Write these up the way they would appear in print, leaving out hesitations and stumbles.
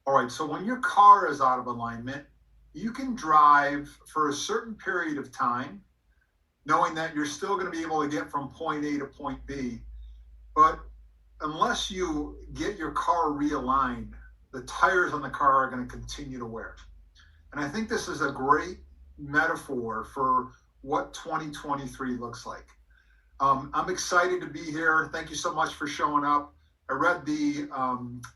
All right, so when your car is out of alignment, you can drive for a certain period of time, knowing that you're still going to be able to get from point A to point B. But unless you get your car realigned, the tires on the car are going to continue to wear. And I think this is a great metaphor for what 2023 looks like. I'm excited to be here. Thank you so much for showing up. I read the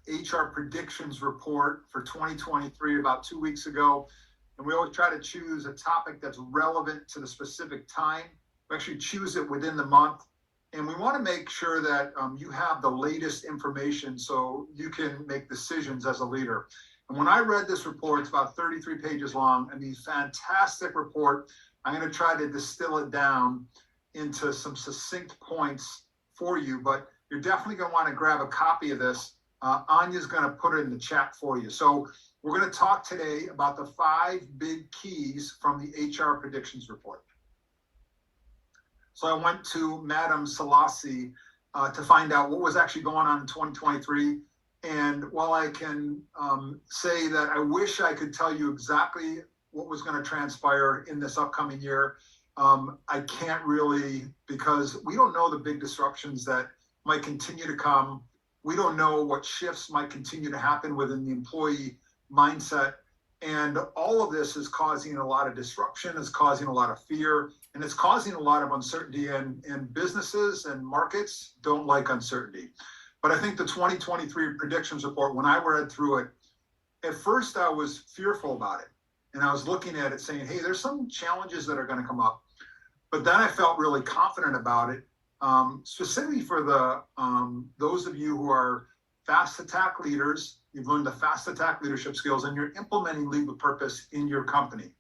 HR predictions report for 2023 about 2 weeks ago, and we always try to choose a topic that's relevant to the specific time. We actually choose it within the month, and we want to make sure that you have the latest information so you can make decisions as a leader. And when I read this report, it's about 33 pages long. I mean, fantastic report. I'm going to try to distill it down into some succinct points for you, but you're definitely going to want to grab a copy of this. Anya's going to put it in the chat for you. So we're going to talk today about the 5 big keys from the HR predictions report. So I went to Madam Selassie to find out what was actually going on in 2023. And while I can say that I wish I could tell you exactly what was going to transpire in this upcoming year, I can't really, because we don't know the big disruptions that might continue to come. We don't know what shifts might continue to happen within the employee mindset. And all of this is causing a lot of disruption, is causing a lot of fear, and it's causing a lot of uncertainty. And businesses and markets don't like uncertainty. But I think the 2023 predictions report, when I read through it, at first I was fearful about it. And I was looking at it saying, hey, there's some challenges that are going to come up. But then I felt really confident about it, specifically for the those of you who are fast attack leaders. You've learned the fast attack leadership skills and you're implementing lead with purpose in your company.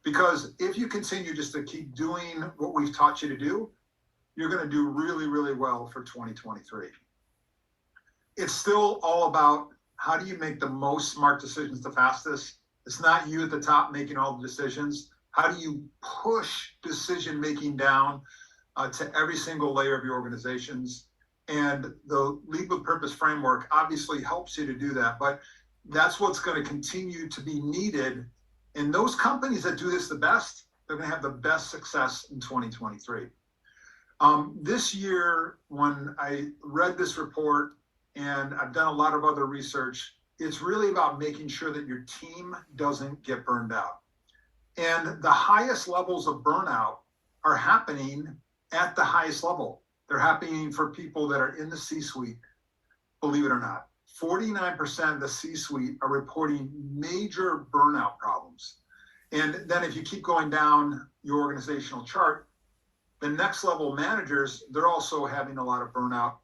Because if you continue just to keep doing what we've taught you to do, you're going to do really, really well for 2023. It's still all about how do you make the most smart decisions the fastest. It's not you at the top making all the decisions. How do you push decision making down to every single layer of your organizations? And the Lead with Purpose framework obviously helps you to do that, but that's what's going to continue to be needed. And those companies that do this the best, they're going to have the best success in 2023. This year, when I read this report, and I've done a lot of other research, it's really about making sure that your team doesn't get burned out. And the highest levels of burnout are happening at the highest level. They're happening for people that are in the C-suite, believe it or not. 49% of the C-suite are reporting major burnout problems. And then if you keep going down your organizational chart, the next level managers, they're also having a lot of burnout.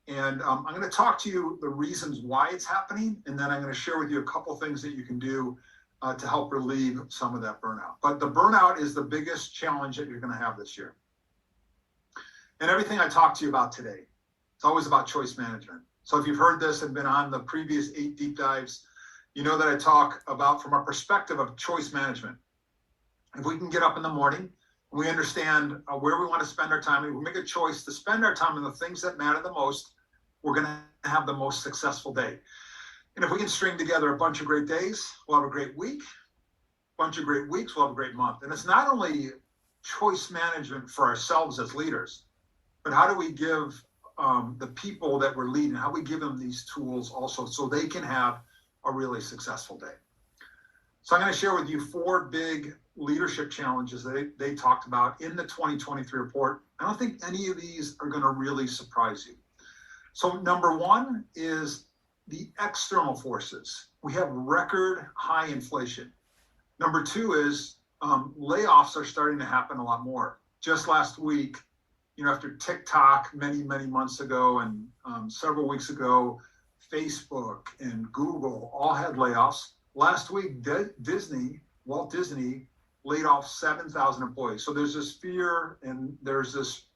And I'm going to talk to you the reasons why it's happening, and then I'm going to share with you a couple things that you can do to help relieve some of that burnout. But the burnout is the biggest challenge that you're going to have this year. And everything I talk to you about today, it's always about choice management. So if you've heard this and been on the previous 8 deep dives, you know that I talk about from a perspective of choice management. If we can get up in the morning, we understand where we want to spend our time, and we make a choice to spend our time on the things that matter the most, we're going to have the most successful day. And if we can string together a bunch of great days, we'll have a great week. A bunch of great weeks, we'll have a great month. And it's not only choice management for ourselves as leaders, but how do we give the people that we're leading, how we give them these tools also so they can have a really successful day. So I'm going to share with you 4 big leadership challenges that they talked about in the 2023 report. I don't think any of these are going to really surprise you. So number 1 is the external forces. We have record high inflation. Number 2 is layoffs are starting to happen a lot more. Just last week, after TikTok many, many months ago and several weeks ago, Facebook and Google all had layoffs. Last week, Walt Disney laid off 7,000 employees. So there's this fear and there's this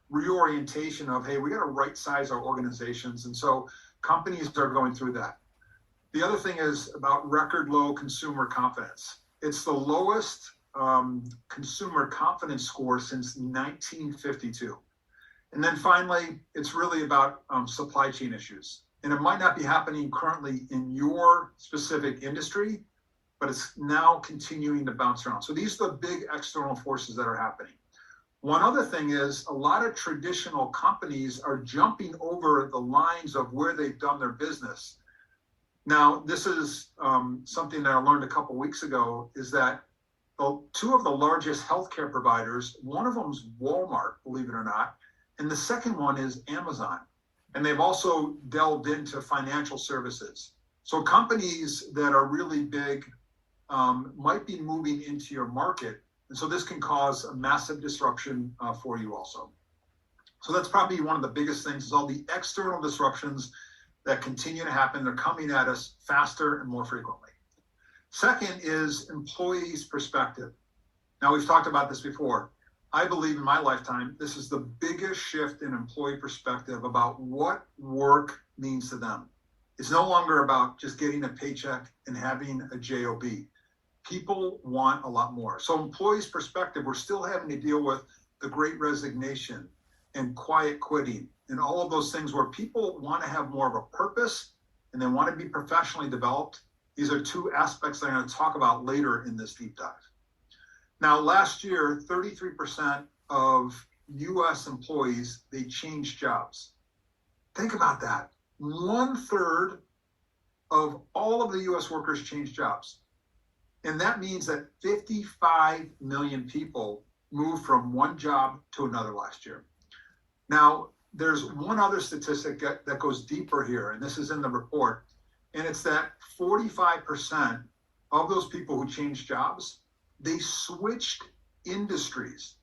reorientation of, hey, we got to right size our organizations. And so companies are going through that. The other thing is about record low consumer confidence. It's the lowest consumer confidence score since 1952. And then finally, it's really about supply chain issues. And it might not be happening currently in your specific industry, but it's now continuing to bounce around. So these are the big external forces that are happening. One other thing is a lot of traditional companies are jumping over the lines of where they've done their business. Now, this is something that I learned a couple weeks ago, is that two of the largest healthcare providers, one of them is Walmart, believe it or not, and the second one is Amazon. And they've also delved into financial services. So companies that are really big might be moving into your market. And so this can cause a massive disruption for you also. So that's probably one of the biggest things, is all the external disruptions that continue to happen. They're coming at us faster and more frequently. Second is employees' perspective. Now, we've talked about this before. I believe in my lifetime, this is the biggest shift in employee perspective about what work means to them. It's no longer about just getting a paycheck and having a job. People want a lot more. So employees' perspective, we're still having to deal with the great resignation and quiet quitting and all of those things where people want to have more of a purpose and they want to be professionally developed. These are two aspects that I'm going to talk about later in this deep dive. Now, last year, 33% of US employees, they changed jobs. Think about that. 1/3 of all of the US workers changed jobs. And that means that 55 million people moved from one job to another last year. Now, there's one other statistic that goes deeper here, and this is in the report, and it's that 45% of those people who changed jobs, they switched industries.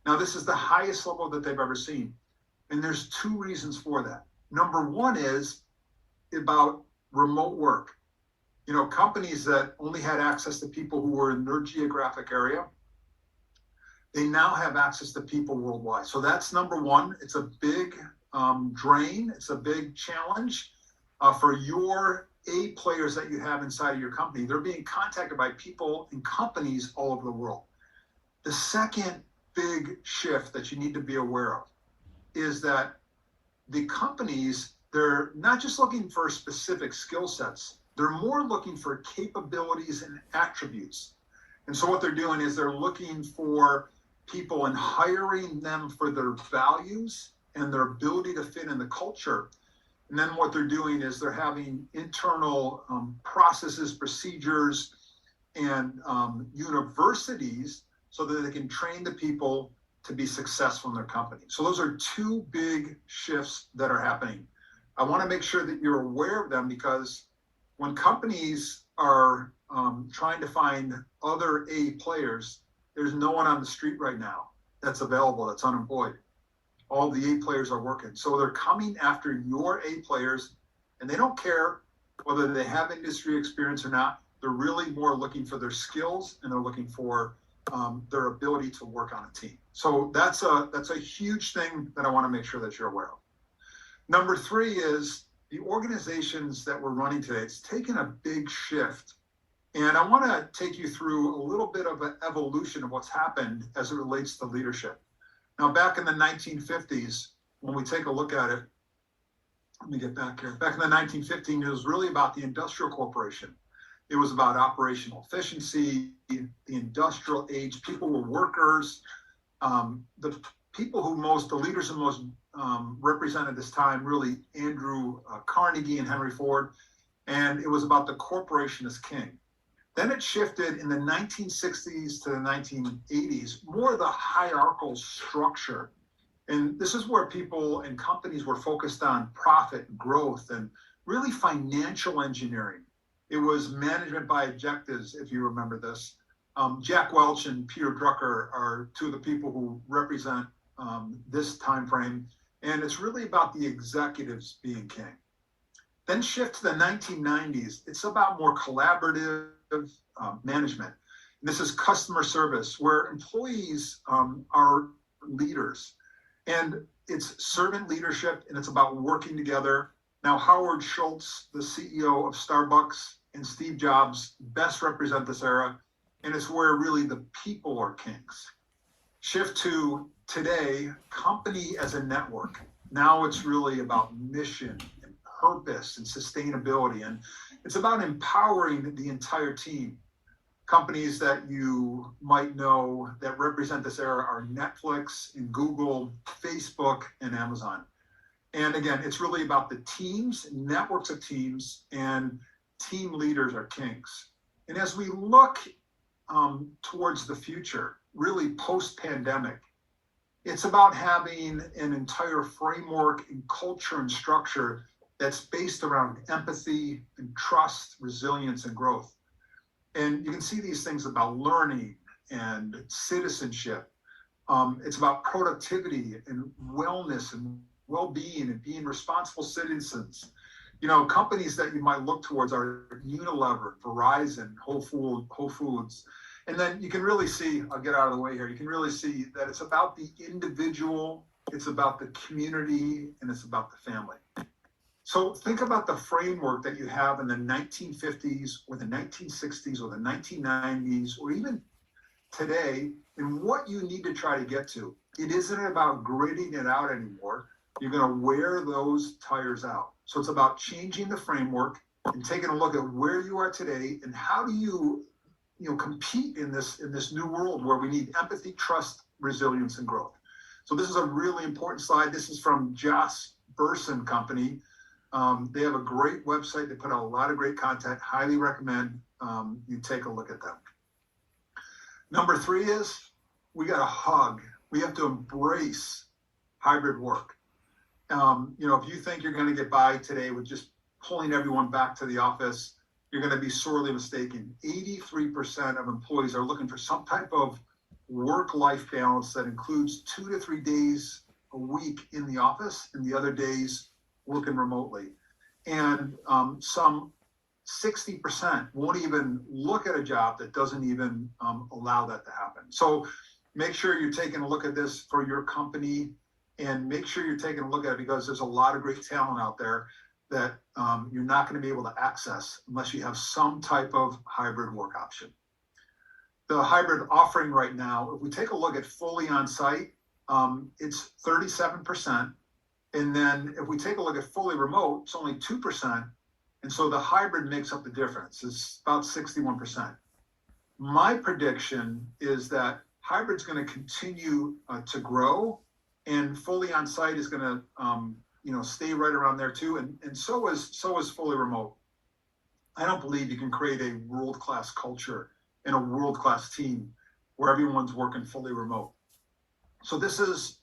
Now, this is the highest level that they've ever seen. And there's two reasons for that. Number one is about remote work. You know, companies that only had access to people who were in their geographic area, they now have access to people worldwide. So that's number one. It's a big drain. It's a big challenge for your A players that you have inside of your company. They're being contacted by people and companies all over the world. The second big shift that you need to be aware of is that the companies, they're not just looking for specific skill sets, they're more looking for capabilities and attributes. And so what they're doing is they're looking for people and hiring them for their values and their ability to fit in the culture. And then what they're doing is they're having internal processes, procedures, and universities so that they can train the people to be successful in their company. So those are two big shifts that are happening. I want to make sure that you're aware of them, because when companies are trying to find other A players, there's no one on the street right now that's available, that's unemployed. All the A players are working. So they're coming after your A players, and they don't care whether they have industry experience or not. They're really more looking for their skills, and they're looking for their ability to work on a team. So that's a huge thing that I want to make sure that you're aware of. Number three is the organizations that we're running today. It's taken a big shift. And I want to take you through a little bit of an evolution of what's happened as it relates to leadership. Now, back in the 1950s, when we take a look at it, let me get back here. Back in the 1950s, it was really about the industrial corporation. It was about operational efficiency, the industrial age. People were workers. The leaders who most represented this time, really Andrew Carnegie and Henry Ford. And it was about the corporation as king. Then it shifted in the 1960s to the 1980s, more of the hierarchical structure. And this is where people and companies were focused on profit, growth, and really financial engineering. It was management by objectives, if you remember this. Jack Welch and Peter Drucker are two of the people who represent this time frame. And it's really about the executives being king. Then shift to the 1990s. It's about more collaborative management. And this is customer service, where employees are leaders. And it's servant leadership, and it's about working together. Now, Howard Schultz, the CEO of Starbucks, and Steve Jobs best represent this era. And it's where really the people are kings. Shift to today, company as a network. Now it's really about mission and purpose and sustainability. And it's about empowering the entire team. Companies that you might know that represent this era are Netflix and Google, Facebook, and Amazon. And again, it's really about the teams, networks of teams, and team leaders are kings. And as we look towards the future, really post-pandemic, it's about having an entire framework and culture and structure that's based around empathy and trust, resilience, and growth. And you can see these things about learning and citizenship. It's about productivity and wellness and well-being and being responsible citizens. You know, companies that you might look towards are Unilever, Verizon, Whole Foods. And then you can really see, I'll get out of the way here, you can really see that it's about the individual, it's about the community, and it's about the family. So think about the framework that you have in the 1950s or the 1960s or the 1990s or even today and what you need to try to get to. It isn't about gritting it out anymore. You're going to wear those tires out. So it's about changing the framework and taking a look at where you are today and how do you compete in this new world where we need empathy, trust, resilience, and growth. So this is a really important slide. This is from Joss Bersin Company. They have a great website. They put out a lot of great content. Highly recommend you take a look at them. Number 3 is we got to hug. We have to embrace hybrid work. If you think you're going to get by today with just pulling everyone back to the office, you're going to be sorely mistaken. 83% of employees are looking for some type of work-life balance that includes 2 to 3 days a week in the office and the other days working remotely. And some 60% won't even look at a job that doesn't even allow that to happen. So make sure you're taking a look at this for your company and make sure you're taking a look at it because there's a lot of great talent out there that you're not going to be able to access unless you have some type of hybrid work option. The hybrid offering right now, if we take a look at fully on-site, it's 37%. And then if we take a look at fully remote, it's only 2%. And so the hybrid makes up the difference. It's about 61%. My prediction is that hybrid's going to continue to grow and fully on-site is going to stay right around there too. And so is fully remote. I don't believe you can create a world-class culture and a world-class team where everyone's working fully remote. So this is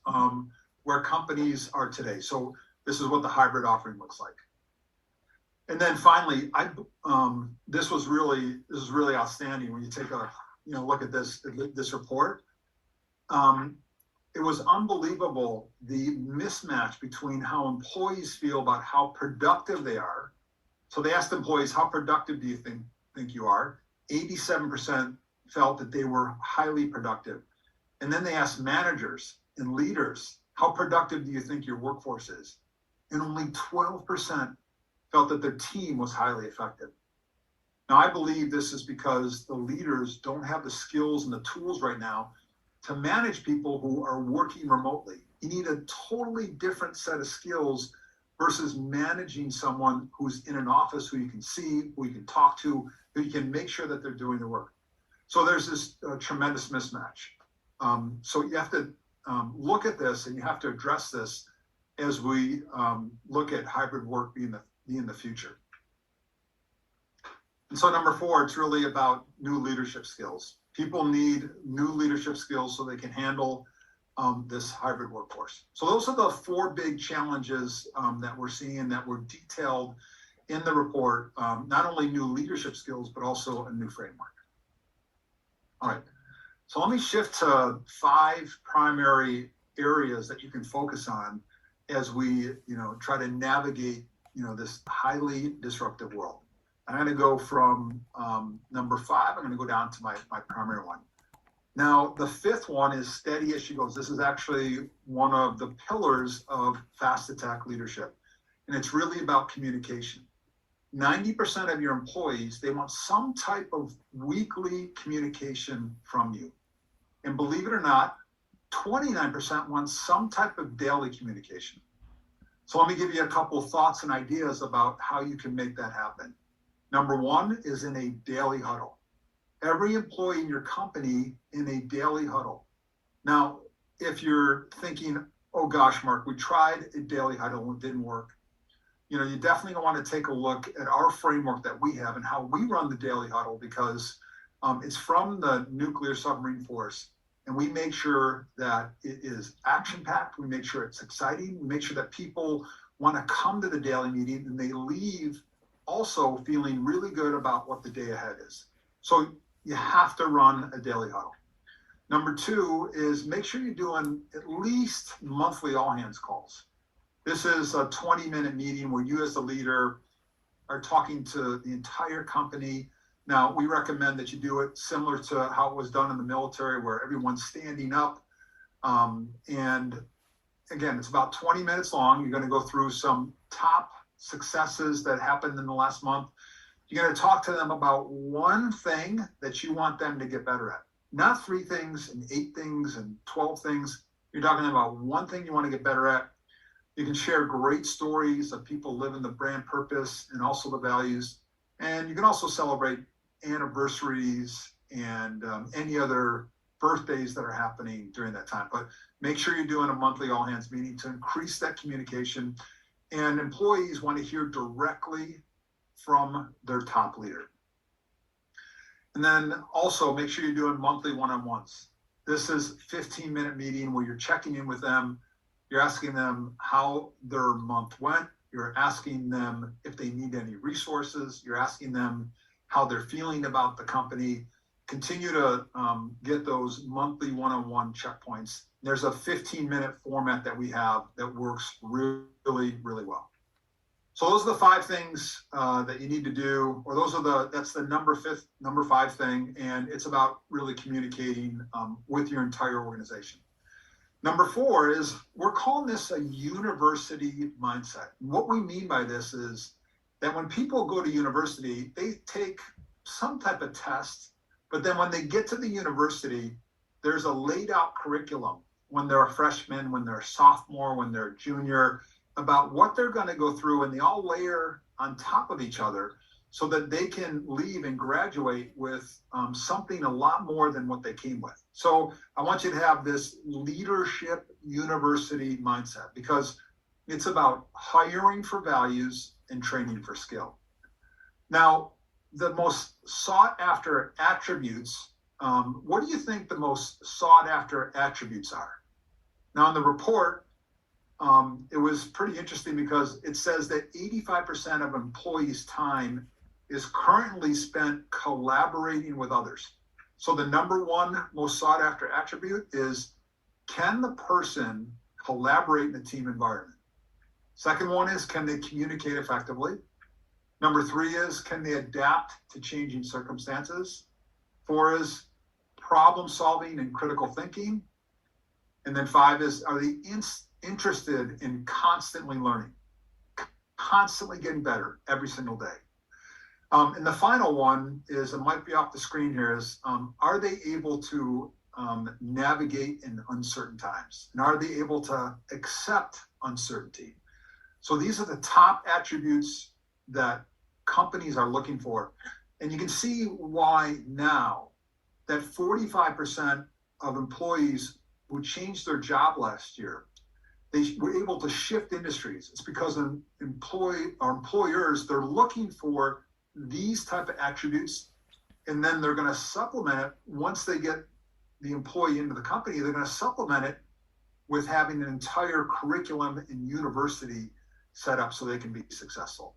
where companies are today. So this is what the hybrid offering looks like. And then finally, this is really outstanding when you take a look at this report. It was unbelievable the mismatch between how employees feel about how productive they are. So they asked employees, how productive do you think you are? 87% felt that they were highly productive. And then they asked managers and leaders, how productive do you think your workforce is? And only 12% felt that their team was highly effective. Now, I believe this is because the leaders don't have the skills and the tools right now to manage people who are working remotely. You need a totally different set of skills versus managing someone who's in an office who you can see, who you can talk to, who you can make sure that they're doing the work. So there's this tremendous mismatch. So you have to look at this and you have to address this as we look at hybrid work being the future. And so number 4, it's really about new leadership skills. People need new leadership skills so they can handle this hybrid workforce. So those are the 4 big challenges that we're seeing that were detailed in the report. Not only new leadership skills, but also a new framework. All right. So let me shift to 5 primary areas that you can focus on as we, try to navigate, this highly disruptive world. I'm going to go from number 5. I'm going to go down to my primary one. Now, the 5th one is steady as she goes. This is actually one of the pillars of fast attack leadership, and it's really about communication. 90% of your employees, they want some type of weekly communication from you. And believe it or not, 29% want some type of daily communication. So let me give you a couple thoughts and ideas about how you can make that happen. Number one is in a daily huddle. Every employee in your company in a daily huddle. Now, if you're thinking, oh gosh, Mark, we tried a daily huddle and it didn't work. You definitely want to take a look at our framework that we have and how we run the daily huddle, because it's from the nuclear submarine force. And we make sure that it is action-packed. We make sure it's exciting. We make sure that people want to come to the daily meeting and they leave also feeling really good about what the day ahead is. So you have to run a daily huddle. Number two is make sure you're doing at least monthly all-hands calls. This is a 20-minute meeting where you as the leader are talking to the entire company. Now, we recommend that you do it similar to how it was done in the military, where everyone's standing up. And again, it's about 20 minutes long. You're going to go through some top successes that happened in the last month. You're going to talk to them about one thing that you want them to get better at. Not 3 things and 8 things and 12 things. You're talking about one thing you want to get better at. You can share great stories of people living the brand purpose and also the values. And you can also celebrate anniversaries and any other birthdays that are happening during that time. But make sure you're doing a monthly all hands meeting to increase that communication. And employees want to hear directly from their top leader. And then also make sure you're doing monthly one-on-ones. This is a 15-minute meeting where you're checking in with them. You're asking them how their month went. You're asking them if they need any resources. You're asking them how they're feeling about the company. Continue to get those monthly one-on-one checkpoints. There's a 15-minute format that we have that works really, really well. So those are the 5 things that you need to do, or that's the number 5 thing, and it's about really communicating with your entire organization. Number 4 is we're calling this a university mindset. What we mean by this is that when people go to university, they take some type of test, but then when they get to the university, there's a laid out curriculum when they're a freshman, when they're a sophomore, when they're a junior, about what they're going to go through, and they all layer on top of each other so that they can leave and graduate with something a lot more than what they came with. So I want you to have this leadership university mindset, because it's about hiring for values and training for skill. Now, the most sought after attributes, what do you think the most sought after attributes are? Now, in the report, it was pretty interesting because it says that 85% of employees' time is currently spent collaborating with others. So the number 1 most sought after attribute is, can the person collaborate in a team environment? Second one is, can they communicate effectively? Number 3 is, can they adapt to changing circumstances? 4 is problem solving and critical thinking. And then 5 is, are they interested in constantly learning, constantly getting better every single day? And the final one is, it might be off the screen here, is are they able to navigate in uncertain times? And are they able to accept uncertainty? So these are the top attributes that companies are looking for. And you can see why now that 45% of employees who changed their job last year, they were able to shift industries. It's because employers, they're looking for these type of attributes, and then they're going to supplement it. Once they get the employee into the company, they're going to supplement it with having an entire curriculum and university set up so they can be successful.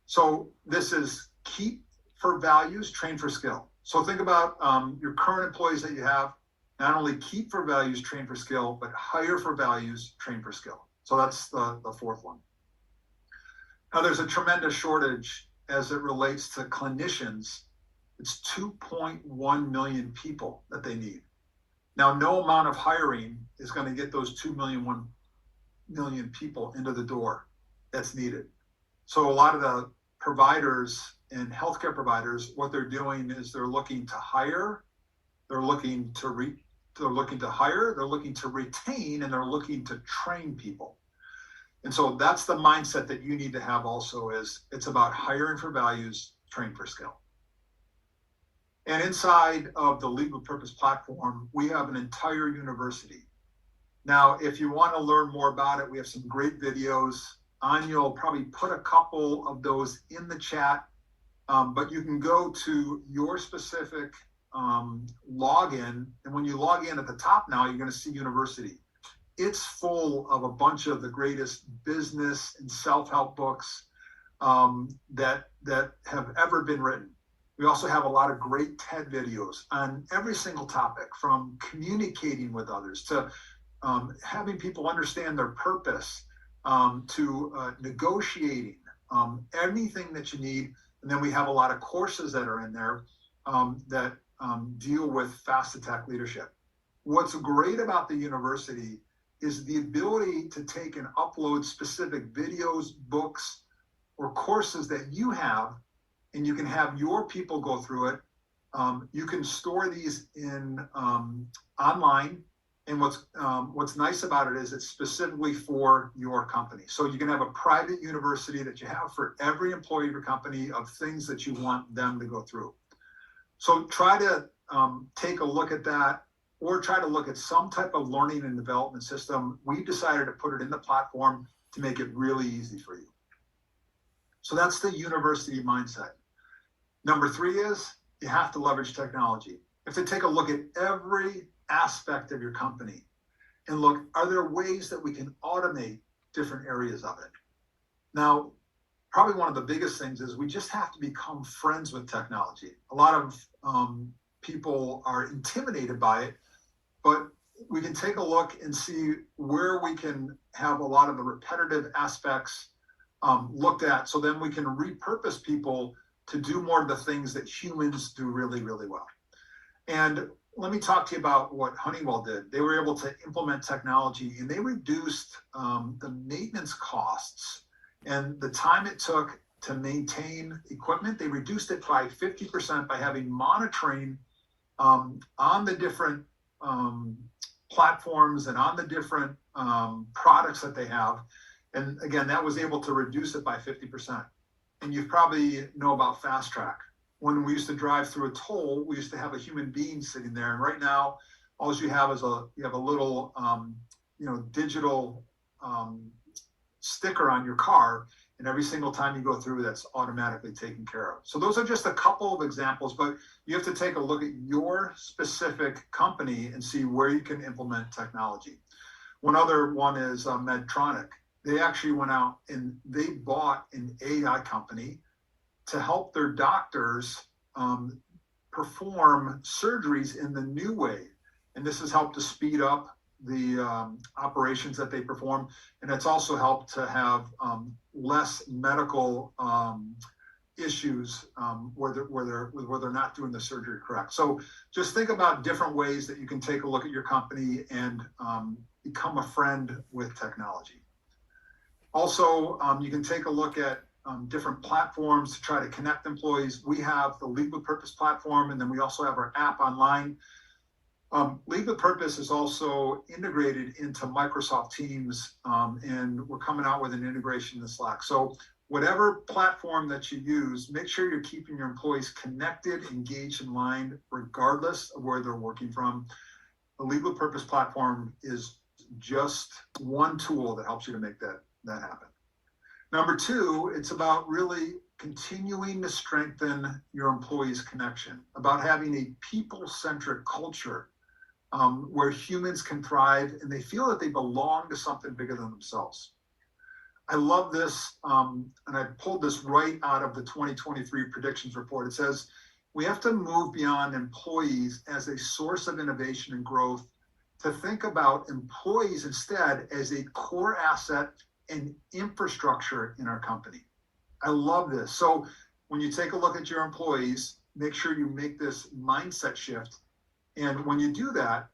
So this is keep for values, train for skill. So think about your current employees that you have. Not only keep for values, train for skill, but hire for values, train for skill. So that's the 4th one. Now, there's a tremendous shortage as it relates to clinicians. It's 2.1 million people that they need. Now, no amount of hiring is going to get those 2.1 million people into the door that's needed. So a lot of the providers and healthcare providers, what they're doing is they're looking to hire, they're looking to hire, they're looking to retain, and they're looking to train people. And so that's the mindset that you need to have also, is it's about hiring for values, train for skill. And inside of the Lead with Purpose platform, we have an entire university. Now, if you want to learn more about it, we have some great videos. Anya will probably put a couple of those in the chat, but you can go to your specific login. And when you log in at the top now, you're going to see university. It's full of a bunch of the greatest business and self-help books that have ever been written. We also have a lot of great TED videos on every single topic, from communicating with others to having people understand their purpose, to negotiating, anything that you need. And then we have a lot of courses that are in there that deal with fast attack leadership. What's great about the university is the ability to take and upload specific videos, books, or courses that you have, and you can have your people go through it. You can store these in online. And what's nice about it is it's specifically for your company. So you can have a private university that you have for every employee of your company of things that you want them to go through. So try to take a look at that, or try to look at some type of learning and development system. We decided to put it in the platform to make it really easy for you. So that's the university mindset. Number 3 is you have to leverage technology. You have to take a look at every aspect of your company and look, are there ways that we can automate different areas of it? Now, probably one of the biggest things is we just have to become friends with technology. A lot of people are intimidated by it, but we can take a look and see where we can have a lot of the repetitive aspects looked at, so then we can repurpose people to do more of the things that humans do really, really well. And let me talk to you about what Honeywell did. They were able to implement technology, and they reduced the maintenance costs and the time it took to maintain equipment. They reduced it by 50% by having monitoring on the different platforms and on the different products that they have. And again, that was able to reduce it by 50%. And you probably know about Fast Track. When we used to drive through a toll, we used to have a human being sitting there. And right now, all you have is a little digital sticker on your car, and every single time you go through, that's automatically taken care of. So those are just a couple of examples, but you have to take a look at your specific company and see where you can implement technology. One other one is Medtronic. They actually went out and they bought an AI company to help their doctors perform surgeries in the new way. And this has helped to speed up the operations that they perform. And it's also helped to have less medical issues where they're not doing the surgery correct. So just think about different ways that you can take a look at your company and become a friend with technology. Also, you can take a look at different platforms to try to connect employees. We have the Lead with Purpose platform, and then we also have our app online. Lead with Purpose is also integrated into Microsoft Teams, and we're coming out with an integration in Slack. So whatever platform that you use, make sure you're keeping your employees connected, engaged, and aligned, regardless of where they're working from. The Lead with Purpose platform is just one tool that helps you to make that happen. Number 2, it's about really continuing to strengthen your employees' connection, about having a people-centric culture where humans can thrive and they feel that they belong to something bigger than themselves. I love this, and I pulled this right out of the 2023 predictions report. It says, we have to move beyond employees as a source of innovation and growth to think about employees instead as a core asset and infrastructure in our company. I love this. So when you take a look at your employees, make sure you make this mindset shift. And when you do that,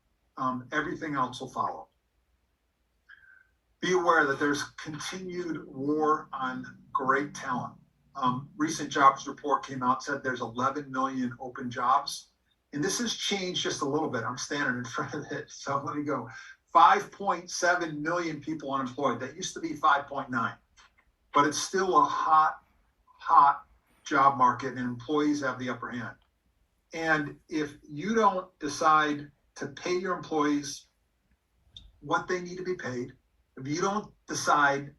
everything else will follow. Be aware that there's continued war on great talent. Recent jobs report came out, said there's 11 million open jobs. And this has changed just a little bit. I'm standing in front of it. So let me go. 5.7 million people unemployed. That used to be 5.9, but it's still a hot job market, and employees have the upper hand. And if you don't decide to pay your employees what they need to be paid, if you don't decide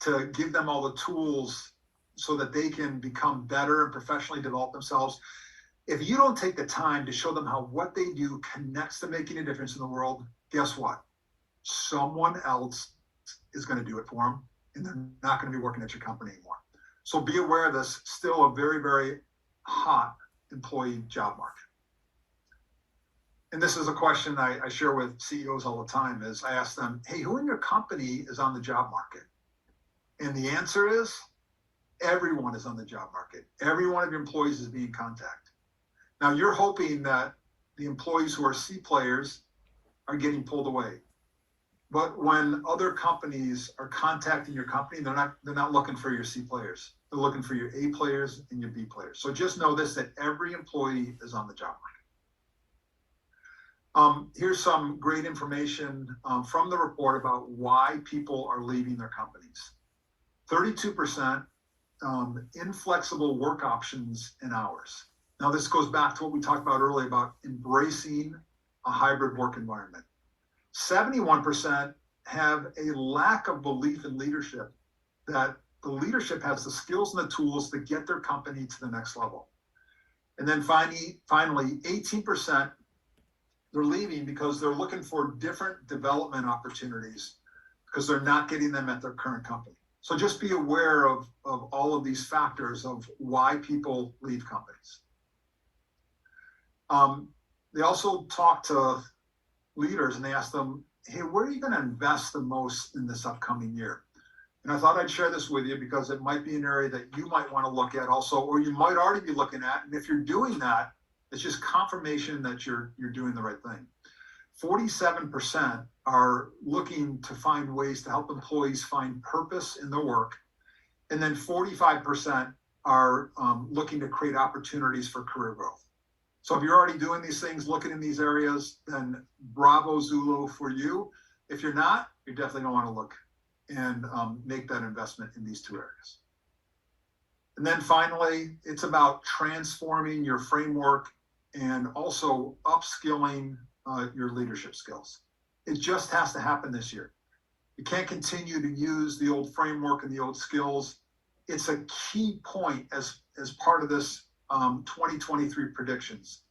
to give them all the tools so that they can become better and professionally develop themselves, if you don't take the time to show them how what they do connects to making a difference in the world, guess what? Someone else is going to do it for them, and they're not going to be working at your company anymore. So be aware of this. Still a very, very hot employee job market. And this is a question I share with CEOs all the time, is I ask them, hey, who in your company is on the job market? And the answer is everyone is on the job market. Every one of your employees is being contacted. Now you're hoping that the employees who are C players are getting pulled away. But when other companies are contacting your company, they're not looking for your C players. They're looking for your A players and your B players. So just know this, that every employee is on the job market. Here's some great information from the report about why people are leaving their companies. 32% inflexible work options and hours. Now this goes back to what we talked about earlier about embracing a hybrid work environment. 71% have a lack of belief in leadership, that the leadership has the skills and the tools to get their company to the next level. And then finally, 18%, they're leaving because they're looking for different development opportunities because they're not getting them at their current company. So just be aware of all of these factors of why people leave companies. They also talk to leaders and they ask them, hey, where are you going to invest the most in this upcoming year? And I thought I'd share this with you because it might be an area that you might want to look at also, or you might already be looking at. And if you're doing that, it's just confirmation that you're doing the right thing. 47% are looking to find ways to help employees find purpose in their work. And then 45% are looking to create opportunities for career growth. So if you're already doing these things, looking in these areas, then bravo Zulu for you. If you're not, you're definitely going to want to look and make that investment in these two areas. And then finally, it's about transforming your framework and also upskilling your leadership skills. It just has to happen this year. You can't continue to use the old framework and the old skills. It's a key point as part of this 2023 predictions,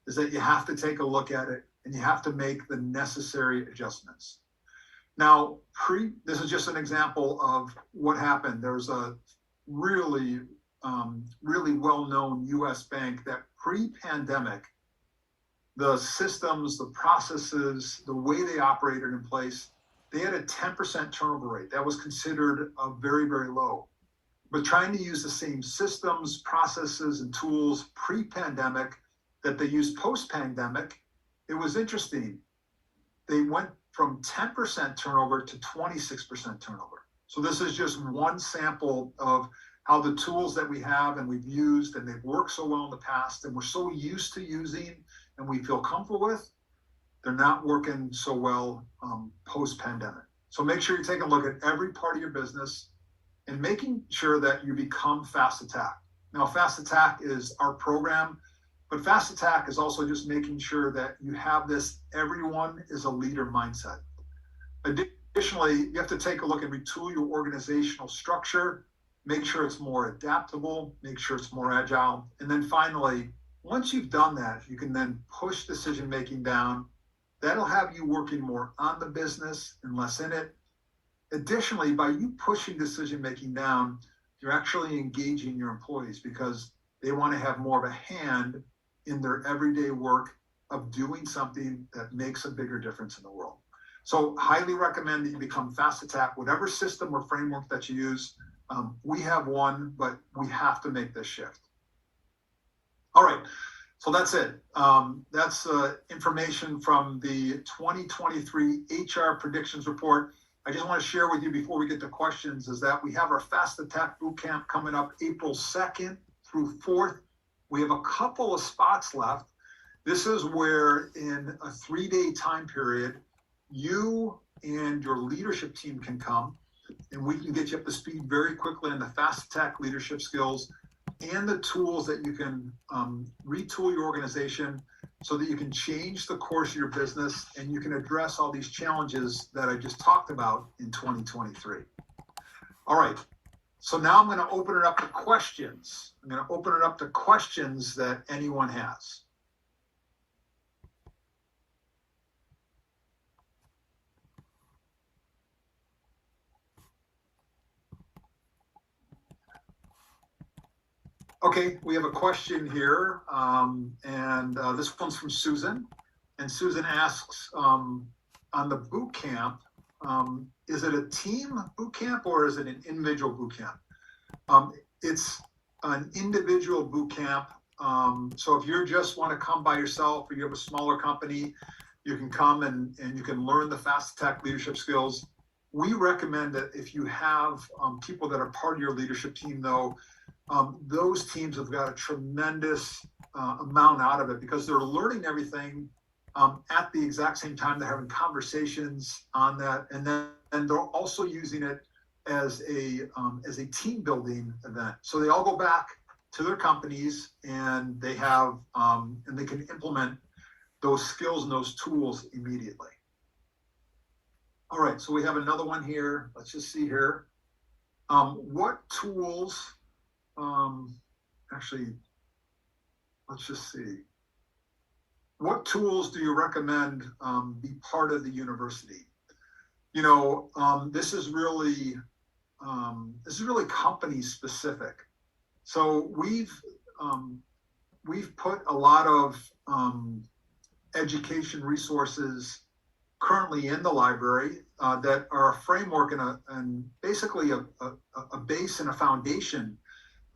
is that you have to take a look at it and you have to make the necessary adjustments. Now, this is just an example of what happened. There's a really well-known U.S. bank that pre-pandemic, the systems, the processes, the way they operated in place, they had a 10% turnover rate. That was considered very, very low. But trying to use the same systems, processes, and tools pre-pandemic that they used post-pandemic, it was interesting. They went from 10% turnover to 26% turnover. So this is just one sample of how the tools that we have and we've used and they've worked so well in the past and we're so used to using and we feel comfortable with, they're not working so well post-pandemic. So make sure you take a look at every part of your business and making sure that you become Fast Attack. Now, Fast Attack is our program, but Fast Attack is also just making sure that you have this everyone is a leader mindset. Additionally, you have to take a look and retool your organizational structure, make sure it's more adaptable, make sure it's more agile. And then finally, once you've done that, you can then push decision-making down. That'll have you working more on the business and less in it. Additionally, by you pushing decision-making down, you're actually engaging your employees because they want to have more of a hand in their everyday work of doing something that makes a bigger difference in the world. So highly recommend that you become Fast Attack, whatever system or framework that you use. We have one, but we have to make this shift. All right, so that's it. That's information from the 2023 HR Predictions Report. I just want to share with you before we get to questions is that we have our Fast Attack Bootcamp coming up April 2nd through 4th. We have a couple of spots left. This is where in a 3-day time period, you and your leadership team can come, and we can get you up to speed very quickly on the fast attack leadership skills and the tools that you can retool your organization so that you can change the course of your business and you can address all these challenges that I just talked about in 2023. All right, so now I'm going to open it up to questions. I'm going to open it up to questions that anyone has. Okay, we have a question here, and this one's from Susan. And Susan asks, on the boot camp, is it a team boot camp or is it an individual boot camp? It's an individual boot camp. So if you just want to come by yourself or you have a smaller company, you can come and you can learn the fast attack leadership skills. We recommend that if you have people that are part of your leadership team, though, those teams have got a tremendous amount out of it because they're learning everything at the exact same time. They're having conversations on that, and they're also using it as a team building event. So they all go back to their companies and they have and they can implement those skills and those tools immediately. All right, so we have another one here. Let's just see here. What tools? Actually, let's just see. What tools do you recommend be part of the university? You know, this is really company specific. So we've put a lot of education resources currently in the library that are a framework and basically a base and a foundation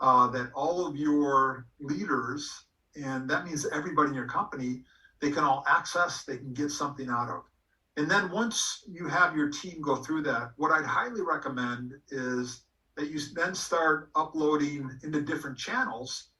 that all of your leaders, and that means everybody in your company, they can all access, they can get something out of. And then once you have your team go through that, what I'd highly recommend is that you then start uploading into different channels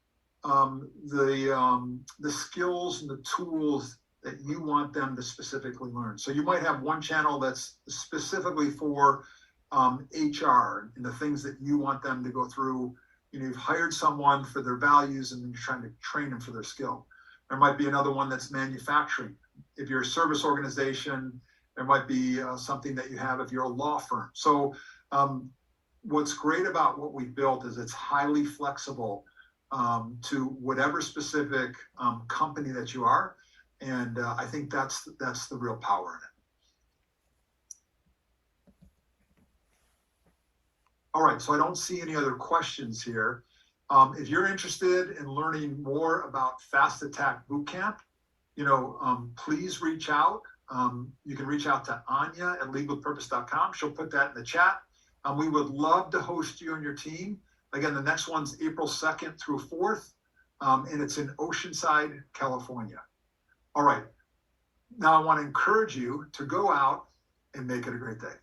the skills and the tools that you want them to specifically learn. So you might have one channel that's specifically for HR and the things that you want them to go through. You know, you've hired someone for their values and then you're trying to train them for their skill. There might be another one that's manufacturing. If you're a service organization, there might be something that you have if you're a law firm. So what's great about what we've built is it's highly flexible to whatever specific company that you are. And I think that's the real power in it. All right, so I don't see any other questions here. If you're interested in learning more about Fast Attack Bootcamp, you know, please reach out. You can reach out to Anya at leadwithpurpose.com. She'll put that in the chat. We would love to host you and your team. Again, the next one's April 2nd through 4th, and it's in Oceanside, California. All right, now I want to encourage you to go out and make it a great day.